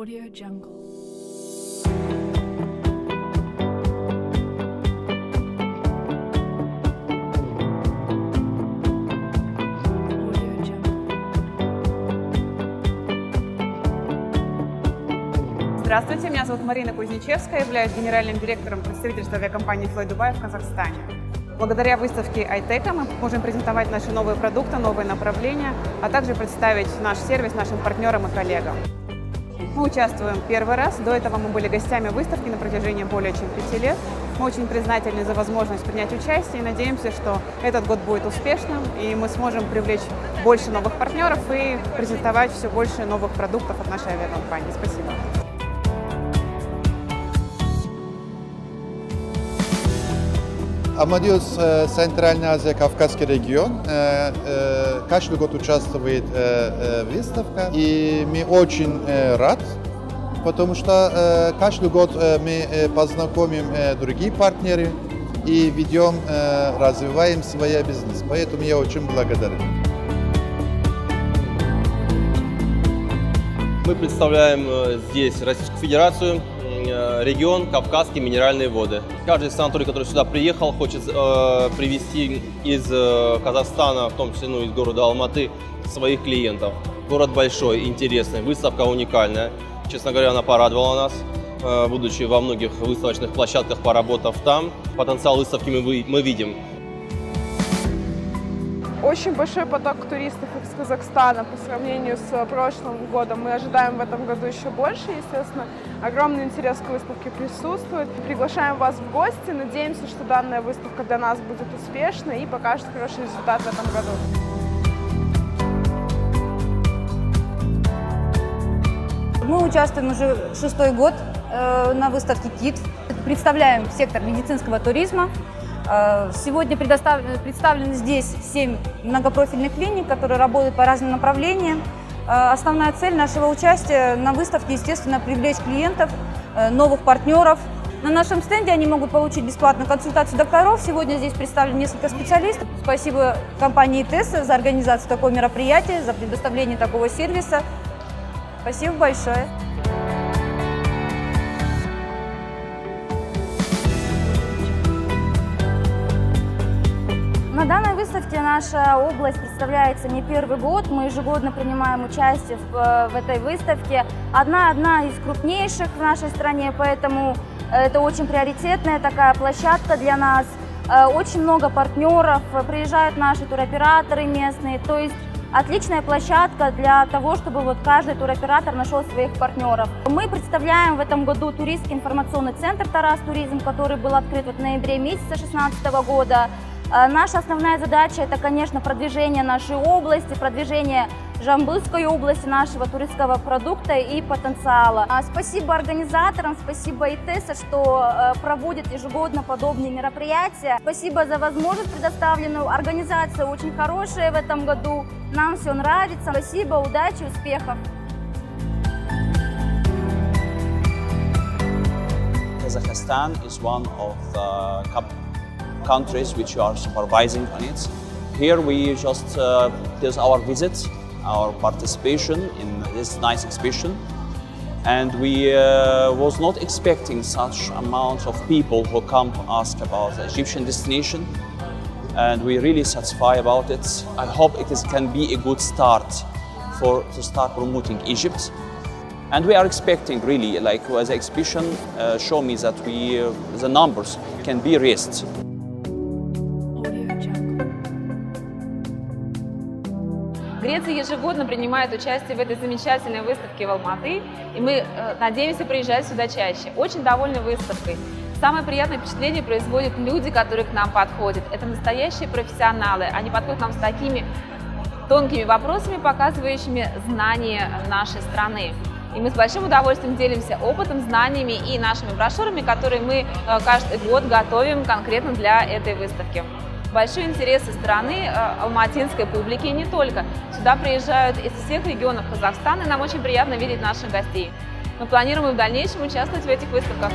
AudioJungle. Здравствуйте, меня зовут Марина Кузнечевская, являюсь генеральным директором представительства авиакомпании Fly Dubai в Казахстане. Благодаря выставке iTech мы можем презентовать наши новые продукты, новые направления, а также представить наш сервис нашим партнерам и коллегам. Мы участвуем первый раз, до этого мы были гостями выставки на протяжении более чем 5 лет. Мы очень признательны за возможность принять участие и надеемся, что этот год будет успешным, и мы сможем привлечь больше новых партнеров и презентовать все больше новых продуктов от нашей авиакомпании. Спасибо. Amadeus Центральная Азия, Кавказский регион. Каждый год участвует выставка, и мы очень рады, потому что каждый год мы познакомим другие партнеры и ведем, развиваем свой бизнес. Поэтому я очень благодарен. Мы представляем здесь Российскую Федерацию, регион Кавказские минеральные воды. Каждый санаторий, который сюда приехал, хочет привезти из Казахстана, в том числе из города Алматы, своих клиентов. Город большой, интересный, выставка уникальная. Честно говоря, она порадовала нас, будучи во многих выставочных площадках, поработав там. Потенциал выставки мы видим. Очень большой поток туристов из Казахстана по сравнению с прошлым годом. Мы ожидаем в этом году еще больше, естественно. Огромный интерес к выставке присутствует. Приглашаем вас в гости. Надеемся, что данная выставка для нас будет успешной и покажет хороший результат в этом году. Мы участвуем уже 6-й год на выставке КИТ. Представляем сектор медицинского туризма. Сегодня представлены здесь 7 многопрофильных клиник, которые работают по разным направлениям. Основная цель нашего участия на выставке, естественно, привлечь клиентов, новых партнеров. На нашем стенде они могут получить бесплатную консультацию докторов. Сегодня здесь представлены несколько специалистов. Спасибо компании ТЭС за организацию такого мероприятия, за предоставление такого сервиса. Спасибо большое. На данной выставке наша область представляется не первый год. Мы ежегодно принимаем участие в этой выставке. Одна из крупнейших в нашей стране, поэтому это очень приоритетная такая площадка для нас. Очень много партнеров, приезжают наши туроператоры местные. То есть отличная площадка для того, чтобы вот каждый туроператор нашел своих партнеров. Мы представляем в этом году туристский информационный центр «Тарас Туризм», который был открыт в ноябре месяца 2016 года. Наша основная задача – это, конечно, продвижение нашей области, продвижение Жамбылской области, нашего туристского продукта и потенциала. Спасибо организаторам, спасибо ИТЭСа, что проводит ежегодно подобные мероприятия. Спасибо за возможность предоставленную. Организация очень хорошая в этом году. Нам все нравится. Спасибо, удачи, успехов. Kazakhstan is one of the countries which are supervising on it. Here we just did our visit, our participation in this nice exhibition, and we was not expecting such amount of people who come to ask about the Egyptian destination, and we really satisfied about it. I hope it can be a good start to start promoting Egypt. And we are expecting really, like the exhibition show me that the numbers can be raised. Греция ежегодно принимает участие в этой замечательной выставке в Алматы, и мы надеемся приезжать сюда чаще. Очень довольны выставкой. Самое приятное впечатление производят люди, которые к нам подходят. Это настоящие профессионалы. Они подходят к нам с такими тонкими вопросами, показывающими знания нашей страны. И мы с большим удовольствием делимся опытом, знаниями и нашими брошюрами, которые мы каждый год готовим конкретно для этой выставки. Большой интерес со стороны алматинской публики и не только. Сюда приезжают из всех регионов Казахстана, и нам очень приятно видеть наших гостей. Мы планируем и в дальнейшем участвовать в этих выставках.